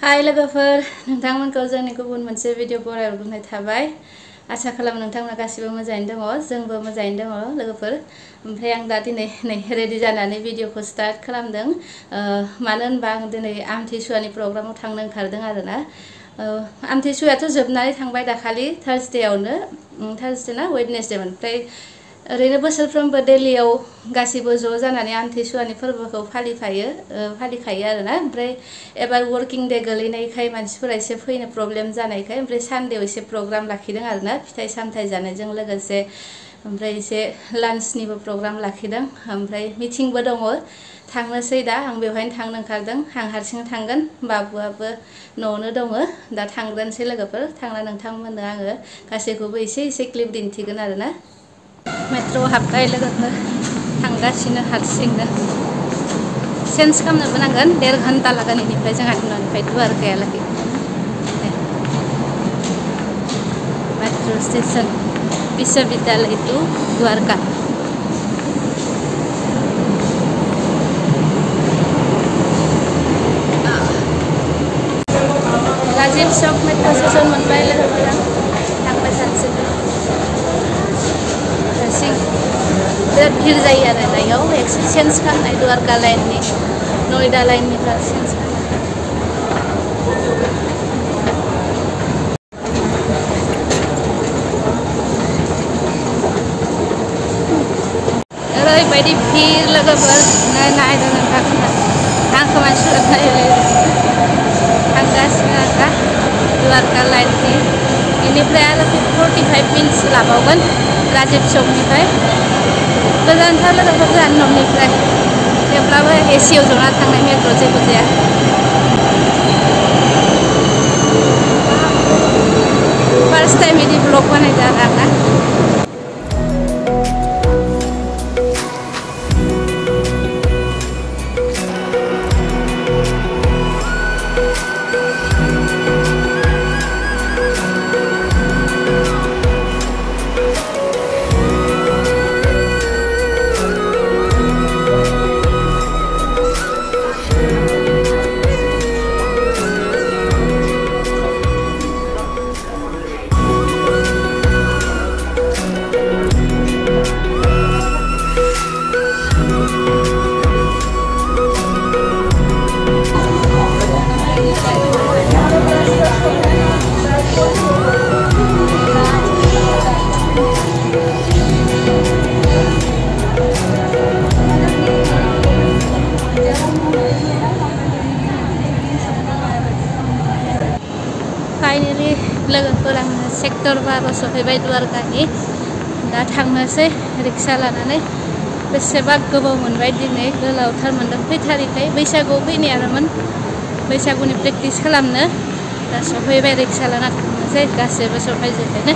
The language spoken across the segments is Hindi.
हाय लोगोफोर नोंथांमोनखौ जोंनि गुबुन मोनसे भिडिअ बरायहरनाय थाबाय। आसा खालामो नोंथांमोना गासिबो मोजाङैनो दङ, जोंबो मोजाङैनो दङ लोगोफोर। ओमफ्राय आं दा दिनै रेडि जानानै भिडिअखौ स्टार्ट खालामदों। मानो होनबा आं दिनै आमथिसुवानि प्रग्रामाव थांनो ओंखारदों आरोना। आमथिसुवायाथ' जोबनानै थांबाय दाखालि थार्सडेआवनो, थार्सडे ना वेडनेसडेमोन। ओमफ्राय ओरैनो बोसोरफ्रोमबो दिल्लीयाव गासिबो ज' जानानै आमथिसुवानि फोरबोखौ फालिखायो आरोना। ओमफ्राय एबार वर्किं डे गोलैनायखाय मानसिफोरा एसे फैनो प्रब्लेम जानायखाय ओमफ्राय सानडेआव एसे प्रग्राम लाखिदों आरोना, फिथाइ सामथाइ जानायजों लोगोसे। ओमफ्राय एसे लान्चनिबो प्रग्राम लाखिदों, ओमफ्राय मिटिंबो दङ। थांनोसै दा, आं बेवहायनो थांनो ओंखारदों। आं हारसिं थांगोन, बाबुआबो न'आवनो दङ। दा थांग्रोनोसै लोगोफोर, थांना नोंथांमोननो आङो गासैखौबो एसे क्लिप दिन्थिगोन आरोना। मेट्र'आव हाबबाय लोगोफोर, थांगासिनो हारसिंनो। चेन्ज खालामनोबो नांगोन, 1.5 घन्टा लागोन इनिफ्राय जोंहानि न'निफ्राय द्वारकायालागै। Metro' station Vishwavidyalaya to Dwarka. Rajiv Chowk metro' station मोनबाय लोगोफोरा, थांबाय थानोसै। बिराद भिर जायो आरो दायाव एक्सचेन्ज खालामनाय द्वारका लाइननि नयदा लाइननिफ्राय चेन्ज ओरैबायदि भिर लोगोफोर, नायदों नोंथांमोना आंखौ मानसिफोरा नायलाय थांगासिनो आरोना द्वारका लाइननि। बेनिफ्राय आरो 45 मिनिटसो लाबावगोन राजीव चौकनिफ्राय। गोजानथार लोगोफोर जोंहानि न'निफ्राय, थेवब्लाबो एसियाव जना थांनाय मेट्र' जेबो जाया। फार्स्ट टाइम बिदि ब्लग बानायदों आरोना। फाइनालि लोगोफोर, आङो सेक्टर 12 सफैबाय द्वारकानि। दा थांनोसै रिक्सा लानानै। बेसेबा गोबाव मोनबाय, दिनै गोलावथार मोनदों फैथारिखाय। बैसागुआव फैनायानोमोन, बैसागुनि प्रेक्टिस खालामनो। दा सफैबाय, रिक्सा लाना थांनोसै। गासैबो सफैजोबबायनो,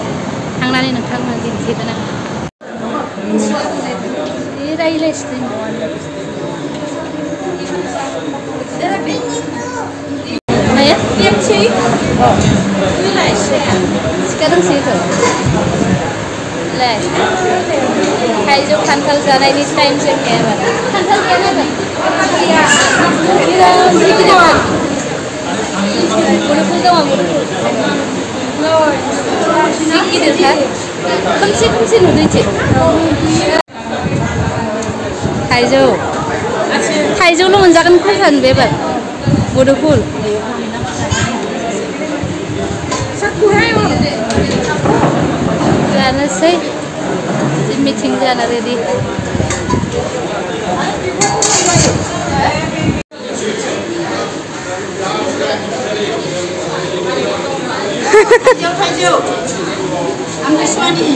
थांनानै नोंथांमोन दिन्थिगोन आं। थाइजौ खान्थाल जानायनि टाइम जोंनिया एबार। खान्थाल गैया नामा? मुदुफुल दङ, मुदुफुल जि गिदिरथार, खोमसि नुदों। थाइजौल' मोनजागोन खयथान बेबार मुदुफुल। जानोसै, मिटिं जाना रेडि। थाइजौ आमथिसुवानि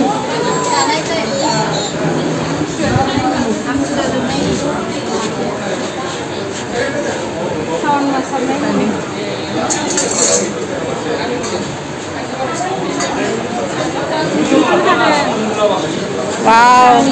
सावन मासावहाय वाव।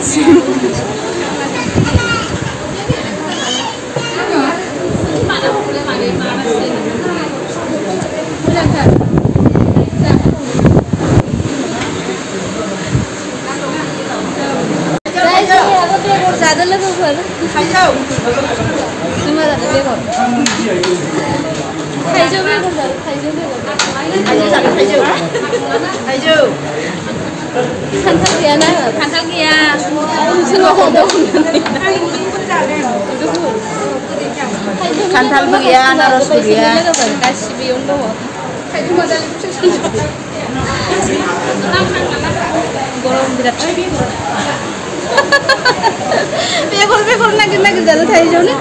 Sige. Ada lagi apa? Hijau. Cuma ada bego. Hijau bego dah. Hijau bego. Hijau. Hijau. Kantal kia na. Kantal kia. Semua ada. Kantal kia, naros kia. Kasih biung doang. Hijau modal. Gorong berat. Bekor nagir jalan Hijau ni.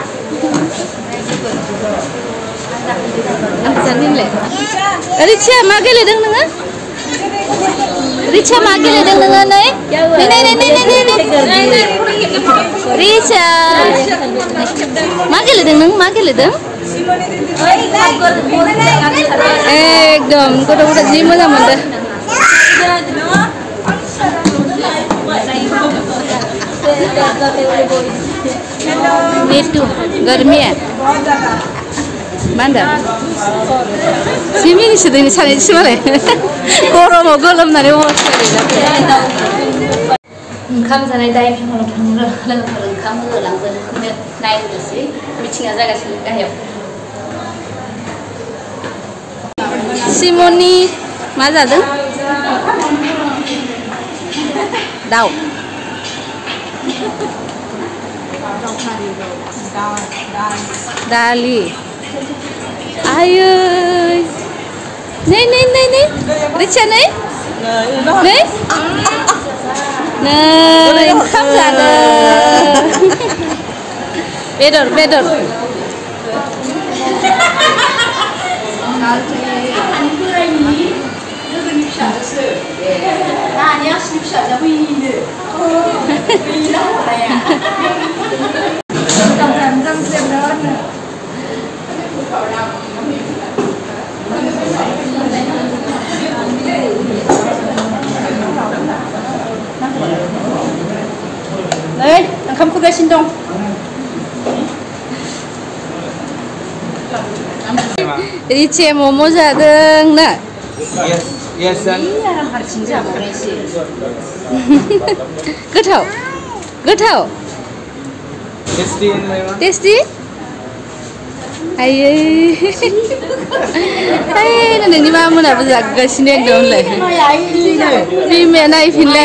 Apa janin le? Richa mage le deng dengar? Richa mage le deng dengar ni? Ni. Richa. Mage le deng neng, mage le deng. Ekdom, kau dah buat gym macam mana? Itu गर्मी है मानदा सिमिनि सदनि सानै सिमाले गरमाव गोलोमनानै ओंखाम जानाय डाइनिं हलाव थांनो लोगोफोर ओंखाम होलांजोबनो नायनोसै मिथिङा जागासिनो गाहायाव सिमोननि मा जादों दाउ Dali. Ayo. Nih. Richa nih? Nih? Nih, kamu ada. Bedor. Đấy, không có cái xin đông. Đi chơi momo ra đường nè. Yes, son. Good how? Tasty in my mouth. Tasty? Ay, nanti ni mama nak berjaga kat sini dong le. Ni mana ifin le?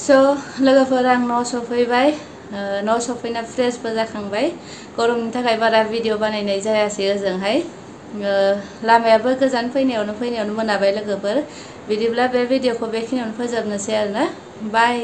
So, लोगोफोर आं न' सफैबाय न' सफैना फ्रेशबो जाखांबाय गरमनि थाखाय बारा भिडिअ बानायनाय जायासै ओजोंहाय लामायाबो गोजान फैनायावनो मोनाबाय लोगोफोर बिदिब्ला बे भिडिअखौ बेखिनियावनो फोजोबनोसै आरोना बाय